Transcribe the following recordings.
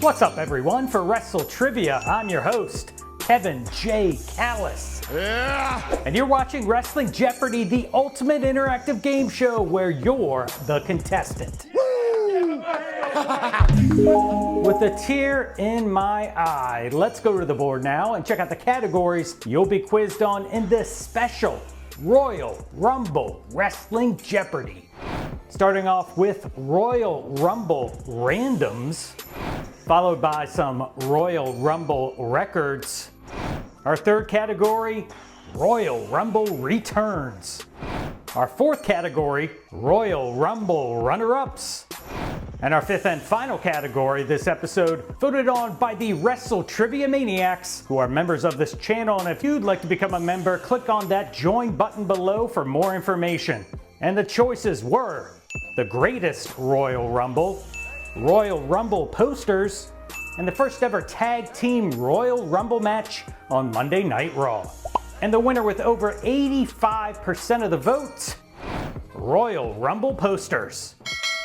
What's up, everyone? For WrestleTrivia, I'm your host, Kevin J. Callis. Yeah! And you're watching Wrestling Jeopardy, the ultimate interactive game show where you're the contestant. With a tear in my eye, let's go to the board now and check out the categories you'll be quizzed on in this special Royal Rumble Wrestling Jeopardy. Starting off with Royal Rumble randoms, followed by some Royal Rumble records. Our third category, Royal Rumble returns. Our fourth category, Royal Rumble runner-ups. And our fifth and final category this episode, voted on by the WrestleTrivia Maniacs, who are members of this channel. And if you'd like to become a member, click on that join button below for more information. And the choices were the greatest Royal Rumble, Royal Rumble posters, and the first ever tag team Royal Rumble match on Monday Night Raw. And the winner with over 85% of the votes, Royal Rumble posters.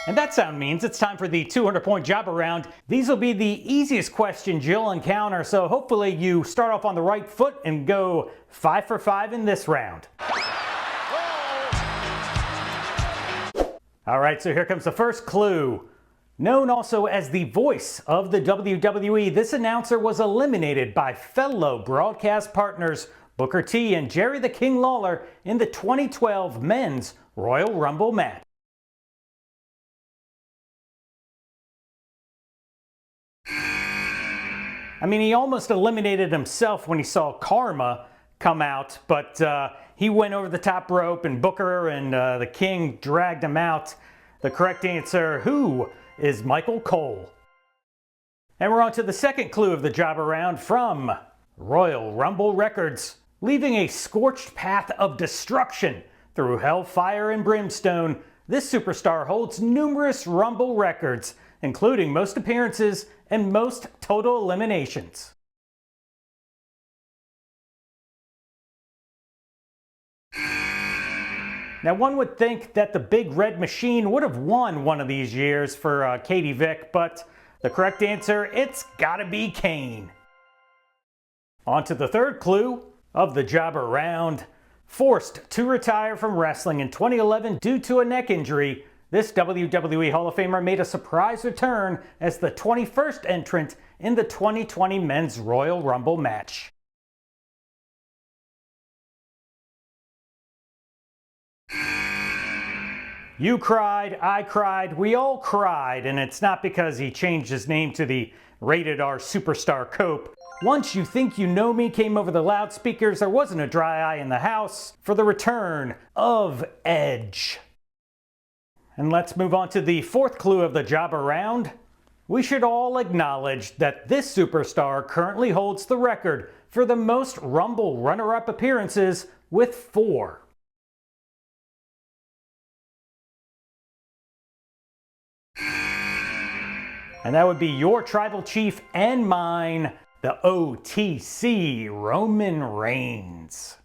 And that sound means it's time for the 200-point jobber round. These will be the easiest questions you'll encounter, so hopefully you start off on the right foot and go 5 for 5 in this round. All right, so here comes the first clue. Known also as the voice of the WWE, this announcer was eliminated by fellow broadcast partners Booker T and Jerry the King Lawler in the 2012 Men's Royal Rumble match. I mean, he almost eliminated himself when he saw Karma come out, but he went over the top rope and Booker and the King dragged him out. The correct answer, who is Michael Cole? And we're on to the second clue of the jobber round from Royal Rumble records. Leaving a scorched path of destruction through hellfire and brimstone, this superstar holds numerous Rumble records, including most appearances and most total eliminations. Now, one would think that the Big Red Machine would have won one of these years for Katie Vick, but the correct answer, it's gotta be Kane. On to the third clue of the jobber round. Forced to retire from wrestling in 2011 due to a neck injury, this WWE Hall of Famer made a surprise return as the 21st entrant in the 2020 Men's Royal Rumble match. You cried, I cried, we all cried, and it's not because he changed his name to the Rated R Superstar Cope. Once You Think You Know Me came over the loudspeakers, there wasn't a dry eye in the house for the return of Edge. And let's move on to the fourth clue of the jobber round. We should all acknowledge that this superstar currently holds the record for the most Rumble runner-up appearances with 4. And that would be your tribal chief and mine, the OTC Roman Reigns.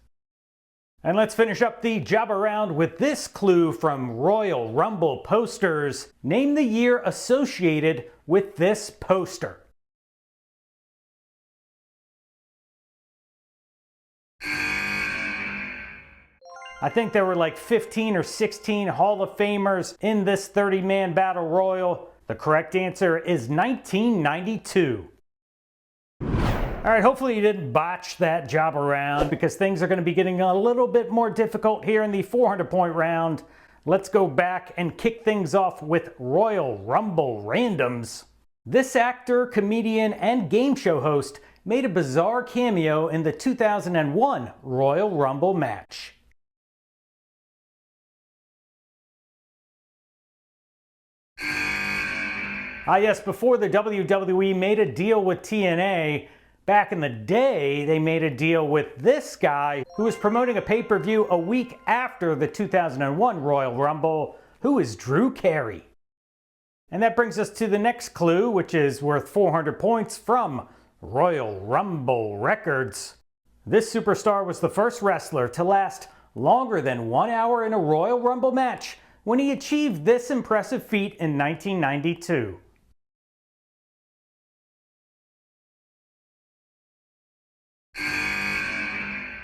And let's finish up the jobber round with this clue from Royal Rumble posters. Name the year associated with this poster. I think there were like 15 or 16 Hall of Famers in this 30-man battle royal. The correct answer is 1992. All right, hopefully you didn't botch that job around because things are going to be getting a little bit more difficult here in the 400-point round. Let's go back and kick things off with Royal Rumble randoms. This actor, comedian, and game show host made a bizarre cameo in the 2001 Royal Rumble match. Ah yes, before the WWE made a deal with TNA, back in the day, they made a deal with this guy who was promoting a pay-per-view a week after the 2001 Royal Rumble, who is Drew Carey. And that brings us to the next clue, which is worth 400 points from Royal Rumble records. This superstar was the first wrestler to last longer than 1 hour in a Royal Rumble match when he achieved this impressive feat in 1992.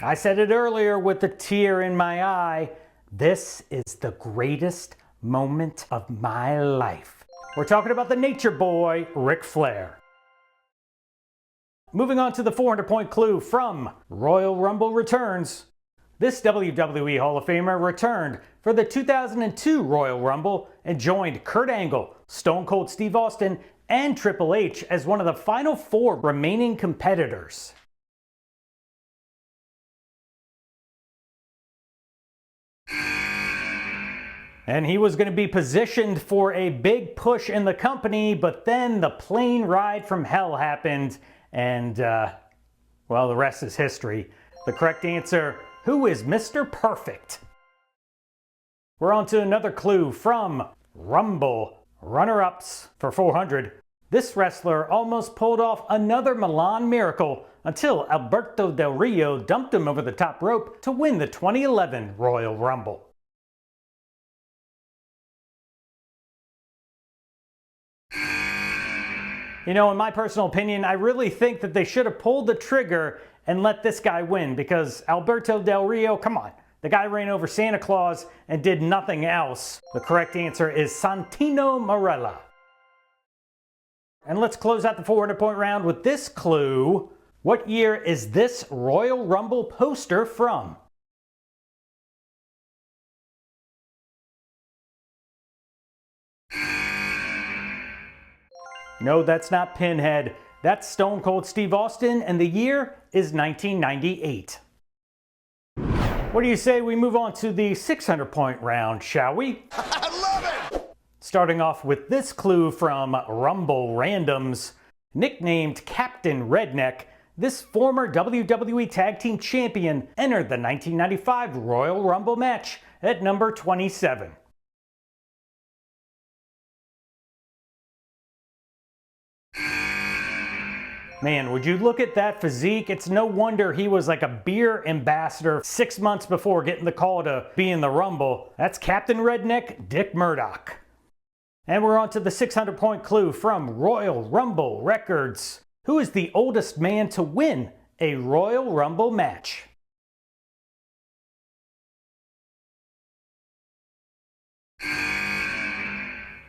I said it earlier with a tear in my eye. This is the greatest moment of my life. We're talking about the Nature Boy, Ric Flair. Moving on to the 400-point clue from Royal Rumble Returns. This WWE Hall of Famer returned for the 2002 Royal Rumble and joined Kurt Angle, Stone Cold Steve Austin, and Triple H as one of the final 4 remaining competitors. And he was going to be positioned for a big push in the company, but then the plane ride from hell happened, and, well, the rest is history. The correct answer, who is Mr. Perfect? We're on to another clue from Rumble runner-ups for 400. This wrestler almost pulled off another Milan miracle until Alberto Del Rio dumped him over the top rope to win the 2011 Royal Rumble. You know, in my personal opinion, I really think that they should have pulled the trigger and let this guy win, because Alberto Del Rio, come on, the guy ran over Santa Claus and did nothing else. The correct answer is Santino Marella. And let's close out the 400-point round with this clue. What year is this Royal Rumble poster from? No, that's not Pinhead. That's Stone Cold Steve Austin, and the year is 1998. What do you say we move on to the 600-point round, shall we? I love it! Starting off with this clue from Rumble Randoms. Nicknamed Captain Redneck, this former WWE Tag Team Champion entered the 1995 Royal Rumble match at number 27. Man, would you look at that physique? It's no wonder he was like a beer ambassador 6 months before getting the call to be in the Rumble. That's Captain Redneck Dick Murdoch. And we're on to the 600-point clue from Royal Rumble Records. Who is the oldest man to win a Royal Rumble match?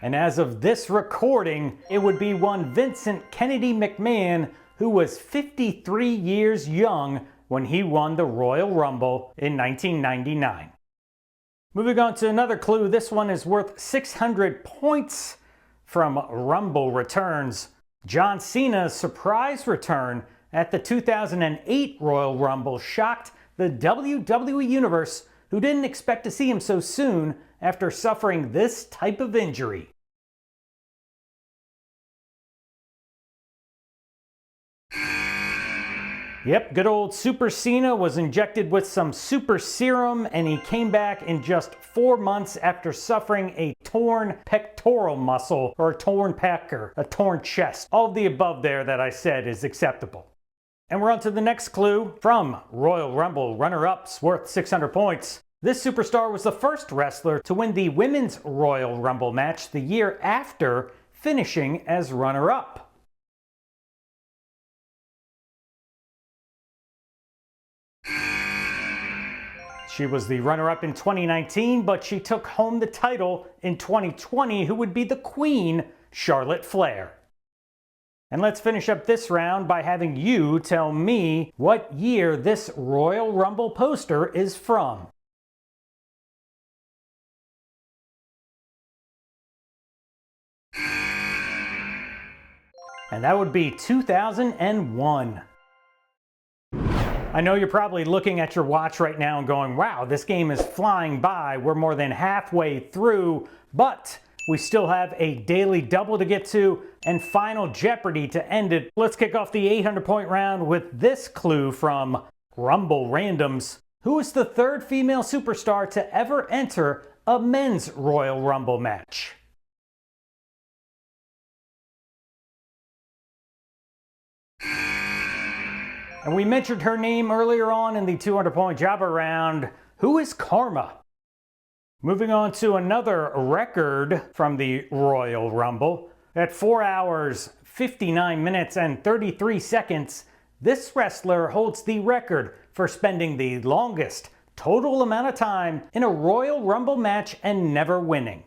And as of this recording, it would be one Vincent Kennedy McMahon, who was 53 years young when he won the Royal Rumble in 1999. Moving on to another clue, this one is worth 600 points from Rumble Returns. John Cena's surprise return at the 2008 Royal Rumble shocked the WWE Universe, who didn't expect to see him so soon after suffering this type of injury. Yep, good old Super Cena was injected with some super serum, and he came back in just 4 months after suffering a torn pectoral muscle, or a torn pec, or a torn chest. All of the above there that I said is acceptable. And we're on to the next clue from Royal Rumble runner-ups worth 600 points. This superstar was the first wrestler to win the Women's Royal Rumble match the year after finishing as runner-up. She was the runner-up in 2019, but she took home the title in 2020, who would be the Queen, Charlotte Flair. And let's finish up this round by having you tell me what year this Royal Rumble poster is from. And that would be 2001. I know you're probably looking at your watch right now and going, wow, this game is flying by. We're more than halfway through, but we still have a daily double to get to and Final Jeopardy to end it. Let's kick off the 800-point round with this clue from Rumble Randoms. Who is the third female superstar to ever enter a men's Royal Rumble match? And we mentioned her name earlier on in the 200-point jobber round. Who is Karma? Moving on to another record from the Royal Rumble. At 4 hours, 59 minutes, and 33 seconds, This wrestler holds the record for spending the longest total amount of time in a Royal Rumble match and never winning.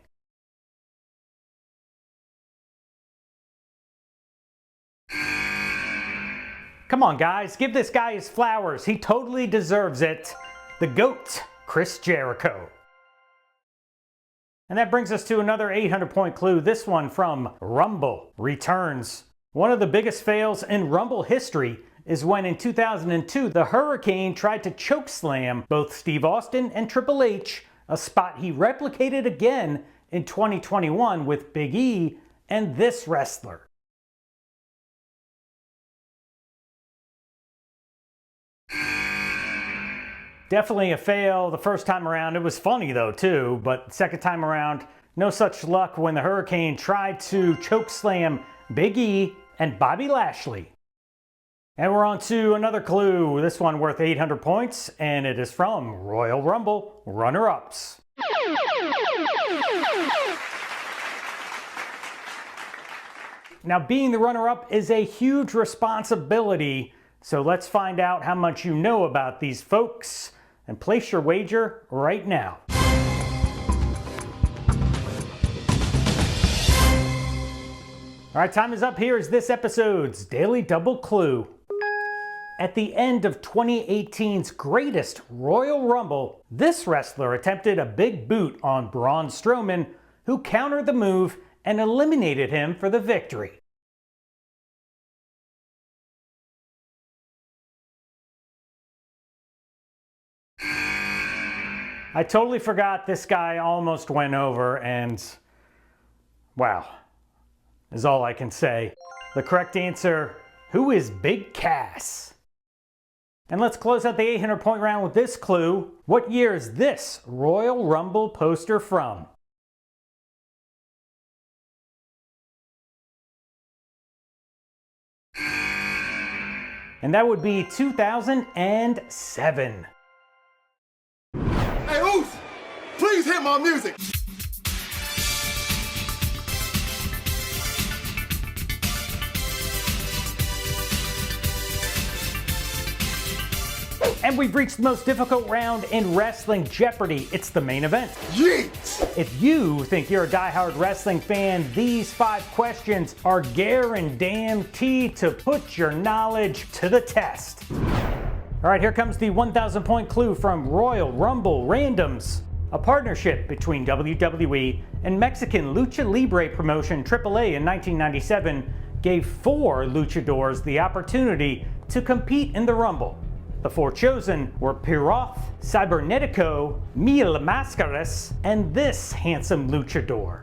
Come on guys, give this guy his flowers. He totally deserves it. The GOAT, Chris Jericho. And that brings us to another 800-point clue, this one from Rumble Returns. One of the biggest fails in Rumble history is when in 2002, the Hurricane tried to chokeslam both Steve Austin and Triple H, a spot he replicated again in 2021 with Big E and this wrestler. Definitely a fail the first time around. It was funny though too, but second time around, no such luck when the Hurricane tried to chokeslam Big E and Bobby Lashley. And we're on to another clue, this one worth 800 points, and it is from Royal Rumble runner-ups. Now, being the runner-up is a huge responsibility, so let's find out how much you know about these folks and place your wager right now. All right, time is up. Here is this episode's Daily Double Clue. At the end of 2018's greatest Royal Rumble, this wrestler attempted a big boot on Braun Strowman, who countered the move and eliminated him for the victory. I totally forgot this guy almost went over, and wow, is all I can say. The correct answer, who is Big Cass? And let's close out the 800-point round with this clue. What year is this Royal Rumble poster from? And that would be 2007. Hey, Oos! Please hit my music! And we've reached the most difficult round in Wrestling Jeopardy. It's the main event. Yeet! If you think you're a diehard wrestling fan, these 5 questions are guaranteed to put your knowledge to the test. All right, here comes the 1,000-point clue from Royal Rumble Randoms. A partnership between WWE and Mexican Lucha Libre promotion AAA in 1997 gave 4 luchadors the opportunity to compete in the Rumble. The 4 chosen were Piroth, Cybernetico, Mil Máscaras, and this handsome luchador.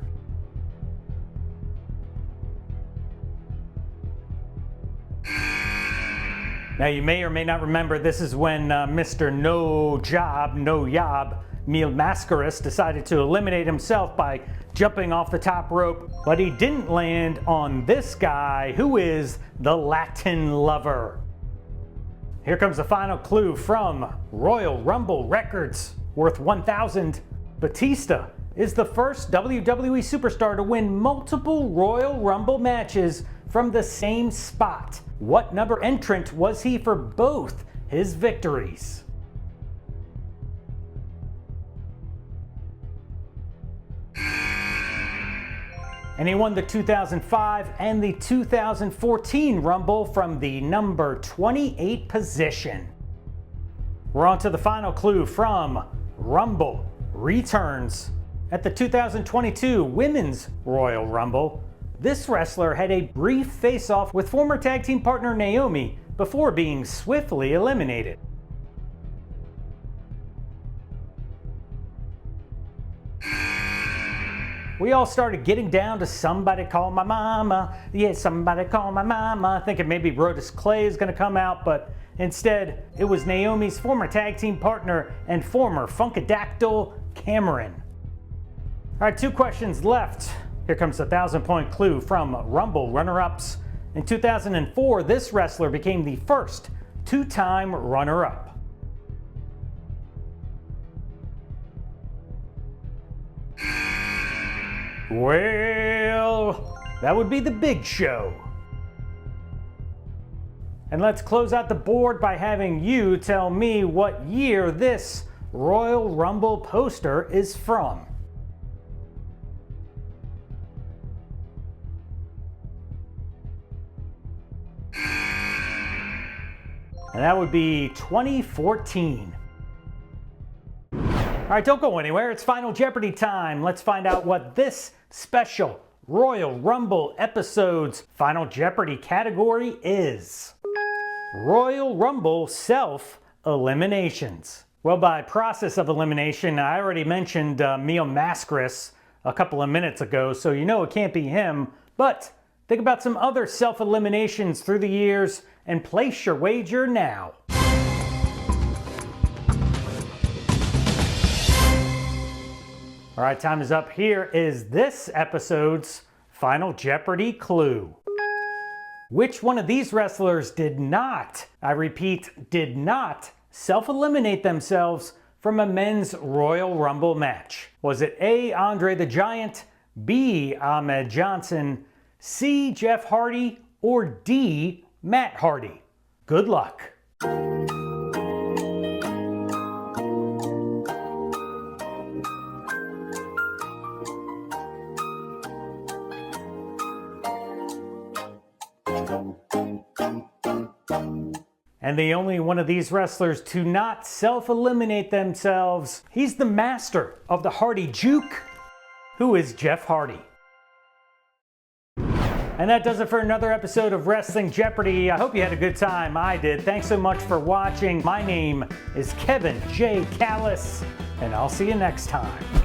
Now you may or may not remember, this is when Mr. No Job, No Yob, Mil Máscaras decided to eliminate himself by jumping off the top rope, but he didn't land on this guy, who is the Latin Lover. Here comes the final clue from Royal Rumble Records, worth 1,000. Batista is the first WWE superstar to win multiple Royal Rumble matches from the same spot. What number entrant was he for both his victories? And he won the 2005 and the 2014 Rumble from the number 28 position. We're on to the final clue from Rumble Returns. At the 2022 Women's Royal Rumble, this wrestler had a brief face-off with former tag team partner Naomi before being swiftly eliminated. We all started getting down to Somebody Call My Mama. Yeah, Somebody Call My Mama. Thinking maybe Brodus Clay is going to come out, but instead it was Naomi's former tag team partner and former Funkadactyl, Cameron. All right, 2 questions left. Here comes the 1,000-point clue from Rumble runner-ups. In 2004, this wrestler became the first 2-time runner-up. Well, that would be the Big Show. And let's close out the board by having you tell me what year this Royal Rumble poster is from. And that would be 2014. All right, don't go anywhere. It's Final Jeopardy time. Let's find out what this special Royal Rumble episode's Final Jeopardy category is. Royal Rumble self-eliminations. Well, by process of elimination, I already mentioned Mio Mascaris a couple of minutes ago, so you know it can't be him. But think about some other self-eliminations through the years and place your wager now. All right, time is up. Here is this episode's Final Jeopardy clue. Which one of these wrestlers did not, I repeat, did not self-eliminate themselves from a men's Royal Rumble match? Was it A, Andre the Giant, B, Ahmed Johnson, C, Jeff Hardy, or D, Matt Hardy? Good luck. And the only one of these wrestlers to not self-eliminate themselves, he's the master of the Hardy Juke, who is Jeff Hardy. And that does it for another episode of Wrestling Jeopardy. I hope you had a good time. I did. Thanks so much for watching. My name is Kevin J. Callis, and I'll see you next time.